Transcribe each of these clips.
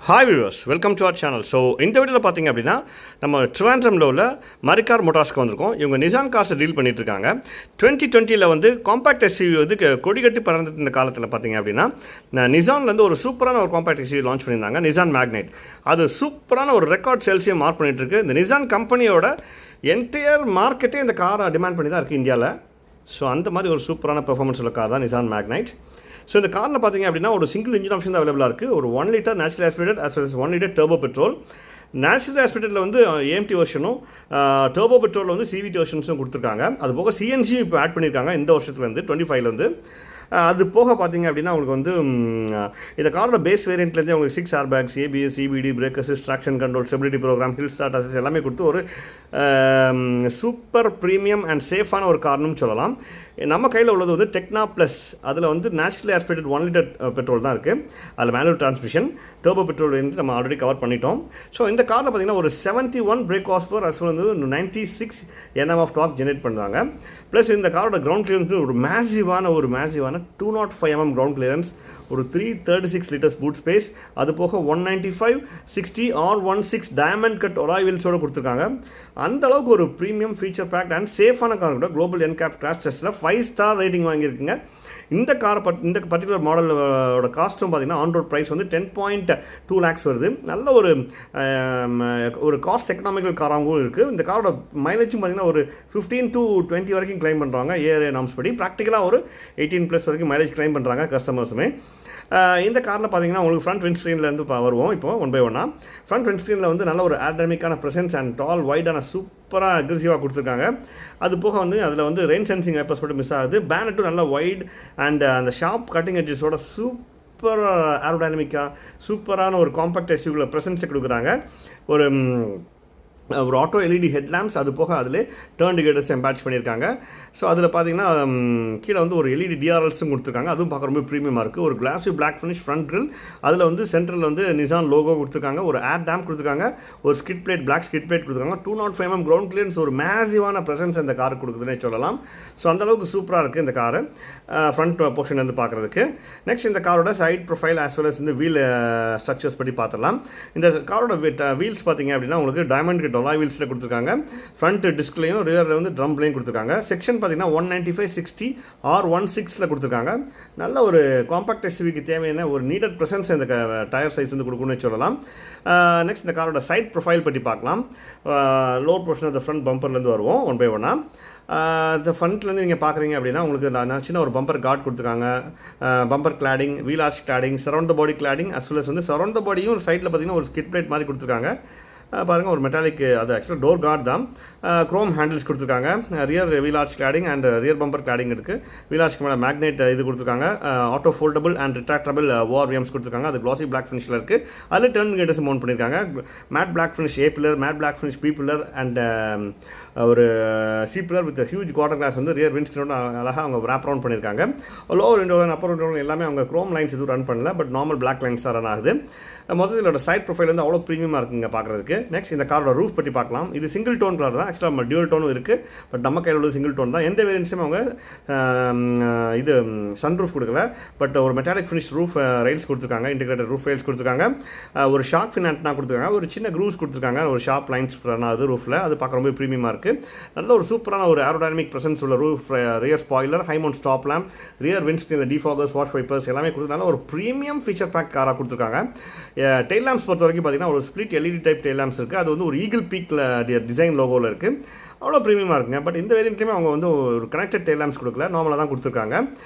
Hi viewers, welcome to our channel. So இந்த வீடியோவில் பார்த்தீங்க அப்படின்னா நம்ம ட்ரிவாண்ட்ரமில் உள்ள மரிக்கார் மோட்டார்ஸ்க்கு வந்திருக்கோம். இவங்க நிசான் கார்ஸை டீல் பண்ணிட்டு இருக்காங்க. 2020 வந்து காம்பேக்ட் எஸ்யூவி வந்து கொடி கட்டி பறந்துட்டு இருந்த காலத்தில் பார்த்தீங்க அப்படின்னா நிசான்லேருந்து ஒரு சூப்பரான ஒரு காம்பேக்ட் எஸ்யூவி லான்ச் பண்ணியிருந்தாங்க, நிசான் மேக்னைட். அது சூப்பரான ஒரு ரெக்கார்ட் சேல்ஸையும் மார்க் பண்ணிட்டு இருக்கு. இந்த நிசான் கம்பெனியோட என்டையர் மார்க்கெட்டே இந்த காரை டிமாண்ட் பண்ணி தான் இருக்குது இந்தியாவில். ஸோ அந்த மாதிரி ஒரு சூப்பரான பெர்ஃபார்மன்ஸ் உள்ள கார் தான் நிசான் மேக்னைட். ஸோ இந்த காரில் பார்த்தீங்க அப்படின்னா ஒரு சிங்கிள் இன்ஜின் ஆப்ஷன் தான் அவைலபிளாக இருக்குது. ஒரு 1 litre natural aspirated as well as 1 litre turbo petrol. Natural ஆஸ்பிரேட்டடில் வந்து ஏஎம்டி வெர்ஷனும் டர்போ பெட்ரோலில் வந்து சிவிடி வெர்ஷன்ஸும் கொடுத்துருக்காங்க. அது போக சிஎன்ஜி இப்போ ஆட் பண்ணியிருக்காங்க இந்த வருஷத்துலேருந்து 25லேருந்து. அது போக பார்த்தீங்க அப்படின்னா உங்களுக்கு வந்து இந்த காரோட பேஸ் வேரியண்ட்லேருந்தே உங்களுக்கு 6 airbags, ABS, CBD, breakers, traction control, stability program, hill start assist எல்லாமே கொடுத்து ஒரு சூப்பர் ப்ரீமியம் அண்ட் சேஃபான ஒரு கார்னு சொல்லலாம். நம்ம கையில் உள்ளது வந்து டெக்னா ப்ளஸ். அதில் வந்து நேச்சுரலி ஆஸ்பிரேட்டட் 1 லிட்டர் பெட்ரோல் தான் இருக்குது. அதில் மேனுவல் டிரான்ஸ்மிஷன், டர்போ பெட்ரோல் வந்து நம்ம ஆல்ரெடி கவர் பண்ணிட்டோம். ஸோ இந்த காரில் பார்த்தீங்கன்னா ஒரு 71 break horse power as well வந்து 96 Nm ஆஃப் டார்க் ஜெனரேட் பண்ணுறாங்க. ப்ளஸ் இந்த காரோட கிரவுண்ட் கிளியரன்ஸ் ஒரு மேசிவான 205 mm கிரவுண்ட் கிளியரன்ஸ், ஒரு 336 லிட்டர்ஸ் பூட் ஸ்பேஸ், அது போக 195 60 R16 டயமண்ட் கட் ஒலாய் வீல்ஸோடு கொடுத்துருக்காங்க. அந்த அளவுக்கு ஒரு ப்ரீமியம் ஃபீச்சர் பேக்ட் அண்ட் சேஃபான கார் கூட குளோபல் என்கேப் கிராஷ் டெஸ்ட்டில் 5 ஸ்டார் ரேட்டிங் வாங்கியிருக்குங்க. இந்த கார் இந்த பர்டிகுலர் மாடலோட காஸ்ட்டும் பார்த்தீங்கன்னா ஆன் ரோட் ப்ரைஸ் வந்து 10.2 lakhs வருது. நல்ல ஒரு காஸ்ட் எக்கனாமிக்கல் காராகவும் இருக்குது. இந்த காரோட மைலேஜும் பார்த்தீங்கன்னா ஒரு 15 to 20 வரைக்கும் கிளைம் பண்ணுறாங்க ஏஆர்ஏ நாம்ஸ் படி. ப்ராக்டிக்கலாக ஒரு 18+ வரைக்கும் மைலேஜ் கிளைம் பண்ணுறாங்க கஸ்டமர்ஸுமே. இந்த காரில் பார்த்தீங்கன்னா உங்களுக்கு ஃப்ரண்ட் விண்ட்ஸ்க்ரீன்லேருந்து வருவோம். இப்போ ஒன் பை ஒன்னாக ஃப்ரண்ட் விண்ட்ஸ்க்ரீனில் வந்து நல்ல ஒரு ஏர்டைனமிக்கான ப்ரெசன்ஸ் அண்ட் டால் வைடான சூப்பராக அக்ரெசிவாக கொடுத்துருக்காங்க. அது போக வந்து அதில் வந்து ரெயின் சென்சிங் வைப்பர்ஸ் மட்டும் மிஸ் ஆகுது. பேனட்டும் நல்ல வைட் அண்ட் அந்த ஷார்ப் கட்டிங் எட்ஜஸோட சூப்பர் ஏரோடைனமிக்காக சூப்பரான ஒரு காம்பேக்ட் எஸ்யூவியில் ப்ரெசன்ஸை கொடுக்குறாங்க. ஒரு ஆட்டோ எல்இடி ஹெட்லாம்ப்ஸ், அது போக அதில் டர்ன் இண்டிகேட்டர்ஸ் எம்பாட்ச் பண்ணியிருக்காங்க. ஸோ அதில் பார்த்தீங்கன்னா கீழே வந்து ஒரு எல்இடி டிஆர்எல்ஸும் கொடுத்துருக்காங்க. அதுவும் பார்க்க ரொம்ப ப்ரீமியமாக இருக்குது. ஒரு classy black finish front grill, அதில் வந்து சென்ட்ரல் வந்து நிசான் லோகோ கொடுத்துருக்காங்க. ஒரு ஏர் டேம்ப் கொடுத்துருக்காங்க. ஒரு skid plate, black skid plate கொடுத்துருக்காங்க. 205 mm கிரவுண்ட் கிளியரன்ஸ், ஒரு மேசிவான ப்ரெசன்ஸ் இந்த காருக்கு கொடுக்குதுன்னே சொல்லலாம். ஸோ அந்தளவுக்கு சூப்பராக இருக்குது இந்த காரு ஃப்ரண்ட் போர்ஷன் வந்து பார்க்குறதுக்கு. நெக்ஸ்ட் இந்த காரோட side profile as well as இந்த வீல் ஸ்ட்ரக்சர்ஸ் பற்றி பார்த்துடலாம். இந்த காரோட வீல்ஸ் பார்த்தீங்க அப்படின்னா உங்களுக்கு டைமண்ட் கிட் ஒலாய் வீல்ஸில் கொடுத்துருக்காங்க. ஃப்ரண்ட் டிஸ்க்லையும் ரியரில் வந்து ட்ரம்ப்லையும் கொடுத்துருக்காங்க. செக்ஷன் பார்த்தீங்கன்னா 195 60 R16 கொடுத்துருக்காங்க. நல்ல ஒரு காம்பாக்ட் எஸ்யூவிக்கு தேவையான ஒரு நீடட் ப்ரெசன்ஸ் இந்த டயர் சைஸ் வந்து கொடுக்கணும்னு சொல்லலாம். நெக்ஸ்ட் இந்த காரோட சைட் ப்ரொஃபைல் பற்றி பார்க்கலாம். Lower portion of the front பம்பர்லேருந்து வருவோம் ஒன் பை ஒன்னாக. இந்த ஃப்ரண்ட்லேருந்து நீங்கள் பார்க்குறீங்க அப்படின்னா உங்களுக்கு சின்ன ஒரு பம்பர் கார்டு கொடுத்துருக்காங்க. Bumper cladding, wheel arch cladding, surround the body cladding as well as வந்து சரௌண்ட் த பாடியும் சைடில் பார்த்தீங்கன்னா ஒரு ஸ்கிட் பிளேட் மாதிரி கொடுத்துருக்காங்க. பாருங்கள், ஒரு மெட்டாலிக், அது ஆக்சுவலாக டோர் கார்டு தான். க்ரோம் ஹேண்டில்ஸ் கொடுத்துருக்காங்க. Rear wheel arch cladding and rear bumper cladding இருக்குது. வீல் ஆர்ச்க்கு மேலே மேக்னெட் இது கொடுத்துருக்காங்க. Auto foldable and retractable ORVMs கொடுத்துருக்காங்க. அது க்ளாசி பிளாக் ஃபினிஷில் இருக்குது. அதில் டர்ன் கேட்டர்ஸ் மவுண்ட் பண்ணியிருக்காங்க. Matte black finish A pillar, matte black finish B pillar and ஒரு C pillar with huge quarter glass வந்து ரியர் விண்ட்ஸ்க்ரீனோட அழகாக அவங்க ரேப் ரவுண்ட் பண்ணியிருக்காங்க. லோவர் விண்டோ, அப்பர் விண்டோ எல்லாமே அவங்க க்ரோம் லைன்ஸ் எதுவும் ரன் பண்ணல, பட் நார்மல் பிளாக் லைன்ஸ் தான் ரன் ஆகுது. மொத்தத்தில் சைட் ப்ரொஃபைல் வந்து அவ்வளோ ப்ரீமியமாக இருக்குங்க பார்க்குறதுக்கு. நெக்ஸ்ட் இந்த காரோட ரூஃப் பற்றி பார்க்கலாம். இது சிங்கிள் டோன் கலர் தான். ஆக்சுவலாக நம்ம டியூல் டோனும் இருக்குது, பட் நம்ம கையில் உள்ள சிங்கிள் டோன் தான். எந்த வேரியன்ட்ஸுமே அவங்க இது சன் ரூஃப் கொடுக்கல, பட் ஒரு மெட்டாலிக் ஃபினிஷ் ரூஃப் ரெயில்ஸ் கொடுத்துருக்காங்க. இன்டிகிரேட்டட் ரூஃப் ரெயில்ஸ் கொடுத்துருக்காங்க. ஒரு ஷார்க் ஃபின் ஆண்டனா கொடுத்துருக்காங்க. ஒரு சின்ன க்ரூஸ் கொடுத்துருக்காங்க. ஒரு ஷார்ப் லைன்ஸ் அது ரூஃபில். அது பார்க்க ரொம்ப ப்ரீமியமாக இருக்குது. நல்ல ஒரு சூப்பரான ஒரு ஏரோடைனமிக் ப்ரெசன்ஸ் உள்ள roof, rear spoiler, high mount stop lamp, rear windscreen defoggers, wash wipers எல்லாமே கொடுத்தனால ஒரு ப்ரீமியம் ஃபீச்சர் பேக் காராக கொடுத்துருக்காங்க. டெயில் லேம்ப்ஸ் பொறுத்த வரைக்கும் பார்த்தீங்கன்னா ஒரு split LED type tail lamps இருக்குது. அது வந்து ஒரு ஈகிள் பீக்கில் டிசைன் லோகோவில் இருக்குது. அவ்வளோ ப்ரீமியமாக இருக்குங்க. பட் இந்த வேரியண்ட்லேயுமே அவங்க வந்து ஒரு கனெக்டட் டெயில் லேம்ப்ஸ் கொடுக்கல, நார்மலாக தான் கொடுத்துருக்காங்க.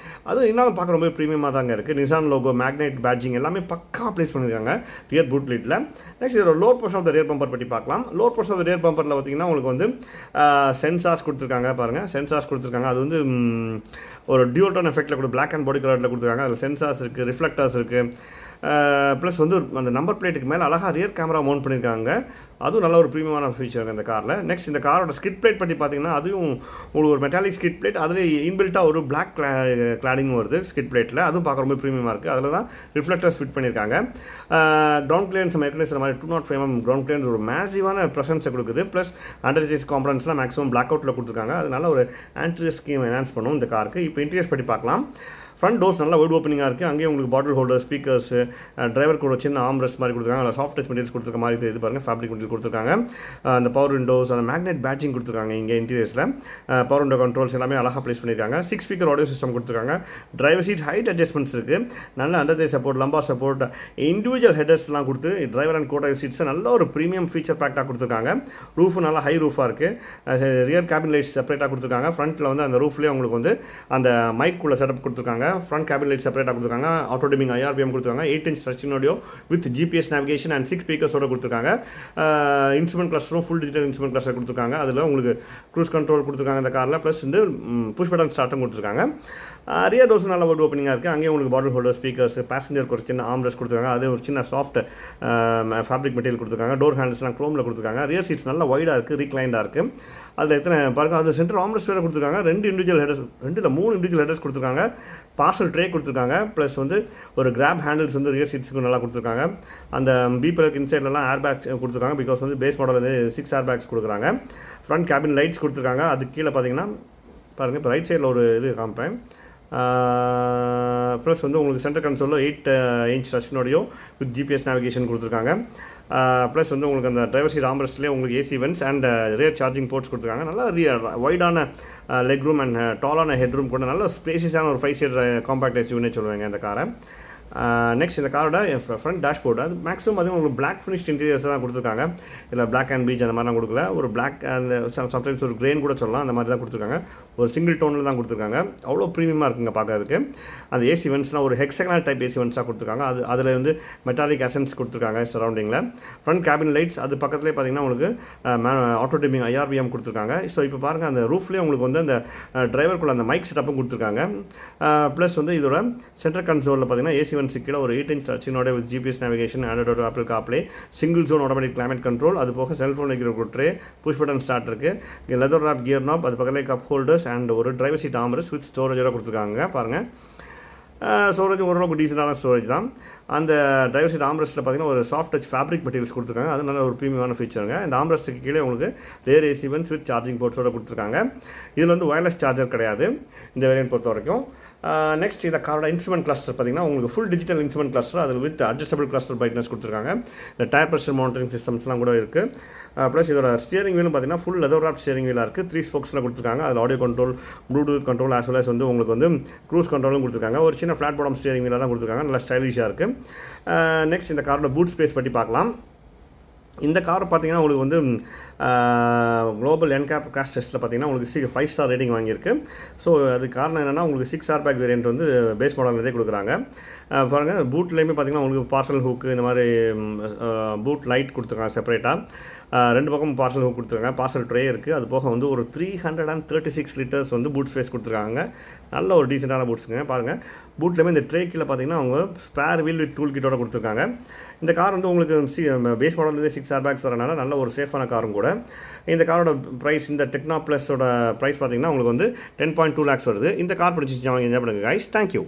அது இன்னும் பார்க்க ரொம்ப ப்ரீமியமாக தாங்க இருக்குது. நிசான் லோகோ, மேக்னெட் பேட்ஜிங் எல்லாமே பக்கா ப்ளேஸ் பண்ணியிருக்காங்க ரியர் பூட் லிட்டில். நெக்ஸ்ட் இதோட lower portion of the rear bumper பற்றி பார்க்கலாம். Lower portion of the rear பம்பரில் பார்த்தீங்கன்னா உங்களுக்கு வந்து சென்சார்ஸ் கொடுத்துருக்காங்க. பாருங்கள், சென்சார்ஸ் கொடுத்துருக்காங்க. அது வந்து ஒரு டியூல் டோன் எஃபெக்ட்டில் கூட பிளாக் அண்ட் பாடி கலரில் கொடுத்துருக்காங்க. அதில் சென்சார்ஸ் இருக்குது, ரிஃப்ளெக்டர்ஸ் இருக்குது. ப்ளஸ் வந்து அந்த நம்பர் பிளேட்டுக்கு மேலே அழகாக ரியர் கேமரா மவுண்ட் பண்ணியிருக்காங்க. அதுவும் நல்ல ஒரு ப்ரீமியமான ஃபீச்சர் இந்த காரில். நெக்ஸ்ட் இந்த காரோட ஸ்கிட் பிளேட் பற்றி பார்த்தீங்கன்னா அதுவும் ஒரு மெட்டாலிக் ஸ்கிட் பிளேட், அதில் இன்பில்ட்டாக ஒரு பிளாக் கிளாடிங் வருது ஸ்கிட் பிளேட்டில். அதுவும் பார்க்க ரொம்ப ப்ரீமியமாக இருக்குது. அதில் தான் ரிஃப்ளெக்டர்ஸ் ஃபிட் பண்ணியிருக்காங்க. கிரவுண்ட் கிளியரன்ஸ் நம்ம ஏற்கனவே சொன்ன மாதிரி 205 mm கிரவுண்ட் கிளியரன்ஸ் ஒரு மேசிவான ப்ரெசன்ஸை கொடுக்குது. ப்ளஸ் அண்டர்சைஸ் காம்பனன்ட்ஸ்லாம் மேக்ஸிமம் பிளாக் அவுட்டில் கொடுத்துருக்காங்க. அதனால ஒரு ஆன்டீரியர் ஸ்கீம் என்ஹான்ஸ் பண்ணும் இந்த காருக்கு. இப்போ இன்டீரியர்ஸ் பற்றி பார்க்கலாம். ஃப்ரண்ட் டோர்ஸ் நல்லா வைட் ஓப்பனிங்காக இருக்குது. அங்கேயும் உங்களுக்கு பாட்டில் ஹோல்டர், ஸ்பீக்கர்ஸ், டிரைவர் கூட சின்ன ஆம்ரெஸ்ட் மாதிரி கொடுத்துருக்காங்க. அதில் சாஃப்ட் டச் மெட்டீரியல்ஸ் கொடுத்துருக்க மாதிரி இது பாருங்கள், ஃபேப்ரிக் மெட்டீரியல் கொடுத்துருக்காங்க. அந்த பவர் விண்டோஸ், அந்த மேக்னெட் பேட்சிங் கொடுத்துருக்காங்க. இங்கே இன்டீரியர்ஸில் பவர் விண்டோ கண்ட்ரோல்ஸ் எல்லாமே அழகாக ப்ளேஸ் பண்ணியிருக்காங்க. 6 ஸ்பீக்கர் ஆடியோ சிஸ்டம் கொடுத்துருக்காங்க. டிரைவர் சீட் ஹைட் அட்ஜஸ்ட்மெண்ட்ஸ் இருக்குது. நல்ல under support, lumbar support, individual ஹெடர்ஸ்லாம் கொடுத்து டிரைவர் அண்ட் கோட்டர் சீட்ஸை நல்ல ஒரு ப்ரீமியம் ஃபீச்சர் பேக்டாக கொடுத்துருக்காங்க. ரூஃபு நல்லா ஹை ரூஃபாக இருக்குது. ரியர் கேபின் லைட்ஸ் செப்பரேட்டாக கொடுத்துருக்காங்க. ஃப்ரண்ட்டில் வந்து அந்த ரூஃப்லேயே உங்களுக்கு வந்து அந்த மைக்குள்ள செட்டப் கொடுத்துருக்காங்க. ஃப்ரண்ட் கேபின் லைட் செப்பரேட்டாக கொடுத்துருக்காங்க. ஆட்டோ டிமிங் IRPM கொடுத்துருக்காங்க. 8 inch touch audio with GPS navigation and 6 ஸ்பீக்கர்ஸோட கொடுத்துருக்காங்க. இன்ஸ்ட்ருமெண்ட் கிளஸ்டரும் ஃபுல் டிஜிட்டல் இன்ஸ்ட்ருமெண்ட் கிளஸ்டர் கொடுத்துருக்காங்க. அதில் உங்களுக்கு க்ரூஸ் கண்ட்ரோல் கொடுத்துருக்காங்க இந்த காரில். ப்ளஸ் வந்து புஷ் பட்டன் ஸ்டார்ட்டும் கொடுத்துருக்காங்க. ரியர் டோர்ஸ் நல்ல ஒரு ஓப்பனிங்காக இருக்குது. அங்கேயும் உங்களுக்கு பாட்டில் ஹோல்டர், ஸ்பீக்கர்ஸ், பேசஞ்சருக்கு ஒரு சின்ன ஆம்ரெஸ்ட் கொடுத்துருக்காங்க. அது ஒரு சின்ன சாஃப்ட் ஃபேப்ரிக் மெட்டீரியல் கொடுத்துருக்காங்க. டோர் ஹேண்டில்ஸ்லாம் க்ரோமில் கொடுத்துருக்காங்க. ரியர் சீட்ஸ் நல்லா வைடாக இருக்குது, ரீக்ளைண்டாக இருக்குது. அதில் எத்தனை பாருங்க, அது சென்டர் ஆம்ரெஸ்ட் வேறு கொடுத்துருக்காங்க. 2 இண்டிவிஜுவல் ஹெடர்ஸ், 3 இண்டிவிஜுவல் ஹெடர்ஸ் கொடுத்துருக்காங்க. பார்சல் ட்ரே கொடுத்துருக்காங்க. ப்ளஸ் வந்து ஒரு கிராப் ஹேண்டில்ஸ் வந்து ரியர் சீட்ஸுக்கு நல்லா கொடுத்துருக்காங்க. அந்த பீப்பருக்கு இன்சைட்லலாம் ஏர் பேக்ஸ் கொடுத்துருக்காங்க. பிகாஸ் வந்து பேஸ் மாடல் வந்து 6 ஏர் பேக்ஸ் கொடுக்குறாங்க. ஃப்ரண்ட் கேபின் லைட்ஸ் கொடுத்துருக்காங்க. அது கீழே பார்த்தீங்கன்னா பாருங்கள், இப்போ ரைட் சைடில் ஒரு இது காமிப்பேன். ப்ளஸ் வந்து உங்களுக்கு சென்டர் கன்சோலில் 8 inch டச்னோடையோ வித் GPS நேவிகேஷன் கொடுத்துருக்காங்க. ப்ளஸ் வந்து உங்களுக்கு அந்த டிரைவர் சீட் ஆம்ரெஸ்ட்லேயே உங்களுக்கு AC vents and rear charging ports கொடுத்துருக்காங்க. நல்லா வைடான லெக் ரூம் அண்ட் டாலான ஹெட் ரூம் கூட நல்ல ஸ்பேஷியஸான ஒரு 5 seat காம்பேக்ட் SUV சொல்லுவாங்க இந்த காரை. நெக்ஸ்ட் இந்த காரோட ஃப்ரண்ட் டேஷ்போர்டு, அது மேக்ஸிமம் பார்த்தீங்கன்னா உங்களுக்கு பிளாக் ஃபினிஷ்ட் இன்டீரியர்ஸ் தான் கொடுத்துருக்காங்க. இல்லை பிளாக் அண்ட் பீச் அந்த மாதிரிலாம் கொடுக்கல. ஒரு பிளாக் அந்த சம்டைம்ஸ் ஒரு கிரேன் கூட சொல்லலாம், அந்த மாதிரி தான் கொடுத்துருக்காங்க. ஒரு சிங்கிள் டோனில் தான் கொடுத்துருக்காங்க. அவ்வளோ ப்ரீமியமாக இருக்குங்க பார்க்கறதுக்கு. அந்த AC வென்ட்ஸ்லாம் ஒரு ஹெக்ஸகனல் டைப் AC வென்ட்ஸாக கொடுத்துருக்காங்க. அதில் வந்து மெட்டாலிக் அசன்ஸ் கொடுத்துருக்காங்க சரௌண்டிங்கில். ஃப்ரண்ட் கேபின் லைட்ஸ், அது பக்கத்துலேயே பார்த்தீங்கன்னா உங்களுக்கு ஆட்டோ டிமிங் IRPM கொடுத்துருக்காங்க. ஸோ இப்போ பாருங்கள், அந்த ரூஃப்லேயே உங்களுக்கு வந்து அந்த டிரைவருக்குள்ள அந்த மைக் செட்டப்பும் கொடுத்துருக்காங்க. ப்ளஸ் வந்து இதோட சென்டர் கன்சோலில் பார்த்தீங்கன்னா AC கீழே ஒரு 8 inch டச்சினோட with GPS navigation, Android, Apple CarPlay, single zone automatic climate control, அது போக செல்ஃபோன் வைக்கிற ஒரு ட்ரே, புஷ் பட்டன் ஸ்டார்ட் இருக்குது. லெதர் ராப் கியர் நாப், அது பக்கத்தில் கப் ஹோல்டர்ஸ் அண்ட் ஒரு டிரைவர் சீட் ஆம்ரெஸ்ட் வித் ஸ்டோரேஜோட கொடுத்துருக்காங்க. பாருங்கள், ஸ்டோரேஜ் ஓரளவுக்கு டீசெண்டான ஸ்டோரேஜ் தான். அந்த டிரைவர் சீட் ஆம்ரெஸ்ட்டில் பார்த்தீங்கன்னா ஒரு சாஃப்ட் டச் ஃபேப்ரிக் மெட்டீரியல்ஸ் கொடுத்துருக்காங்க. அது நல்ல ஒரு ப்ரீமியமான ஃபீச்சருங்க. இந்த ஆம்ரெஸ்ட்டுக்கு கீழே உங்களுக்கு rear AC vents with charging போர்ட்ஸோட கொடுத்துருக்காங்க. இதில் வந்து வயர்லெஸ் சார்ஜர் கிடையாது இந்த வேரியன்ட் பொறுத்த வரைக்கும். நெக்ஸ்ட் இந்த காரோட இன்ஸ்ட்ருமெண்ட் கிளஸ்டர் பார்த்தீங்கன்னா உங்களுக்கு ஃபுல் டிஜிட்டல் இன்ஸ்ட்ருமெண்ட் கிளஸ்டர், அதில் வித் அட்ஜஸ்டபிள் கிளஸ்டர் பிரைட்னஸ் கொடுத்துருக்காங்க. இந்த டயர் ப்ரெஷர் மானிட்டரிங் சிஸ்டம்ஸ்லாம் கூட இருக்குது. ப்ளஸ் இதோட ஸ்டியரிங் வீலும் பார்த்தீங்கன்னா ஃபுல் லெதர் ராப் ஸ்டியரிங் வீலாக இருக்குது. 3 ஸ்போக்ஸில் கொடுத்துருக்காங்க. அதில் audio control, bluetooth control as well as வந்து உங்களுக்கு வந்து க்ரூஸ் கண்ட்ரோலும் கொடுத்துருக்காங்க. ஒரு சின்ன ஃப்ளாட் பாட்டம் ஸ்டியரிங் வீலாக தான் கொடுத்துருக்காங்க. நல்லா ஸ்டைலிஷாக இருக்குது. நெக்ஸ்ட் இந்த காரோட பூட் ஸ்பேஸ் பற்றி பார்க்கலாம். இந்த கார் பார்த்தீங்கன்னா உங்களுக்கு வந்து குளோபல் NCAP கிராஷ் டெஸ்ட்டில் பார்த்தீங்கன்னா உங்களுக்கு 5 ஸ்டார் ரேட்டிங் வாங்கியிருக்கு. ஸோ அது காரணம் என்னென்னா உங்களுக்கு 6 ஏர் பேக் வேரியன்ட் வந்து பேஸ் மாடல்லேயே கொடுக்குறாங்க. பாருங்கள், பூட்லேயுமே பார்த்தீங்கன்னா உங்களுக்கு பார்சல் ஹூக்கு, இந்த மாதிரி பூட் லைட் கொடுத்துருக்காங்க செப்பரேட்டாக. 2 பக்கம் பார்சல் ஹூக் கொடுத்துருக்காங்க. பார்சல் ட்ரே இருக்குது. அது போக வந்து ஒரு 336 லிட்டர்ஸ் வந்து பூட் ஸ்பேஸ் கொடுத்துருக்காங்க. நல்ல ஒரு டீசெண்டான பூட்ஸுங்க. பாருங்கள், பூட்லேயுமே இந்த ட்ரே கீழே பார்த்தீங்கன்னா அவங்க ஸ்பேர் வீல் வித் டூல் கிட்டோட கொடுத்துருக்காங்க. இந்த கார் வந்து உங்களுக்கு பேஸ் மாடல்லேயே 6 ஏர் பேக்ஸ் வரனால நல்ல ஒரு சேஃபான காரும் கூட. இந்த காரோட ப்ரைஸ், இந்த டெக்னா ப்ளஸோட ப்ரைஸ் பார்த்தீங்கன்னா உங்களுக்கு வந்து 10.2 lakhs வருது. இந்த கார் பிடிச்சிச்சு வாங்க, என்ன பண்ணுங்க கைஸ். தேங்க்யூ.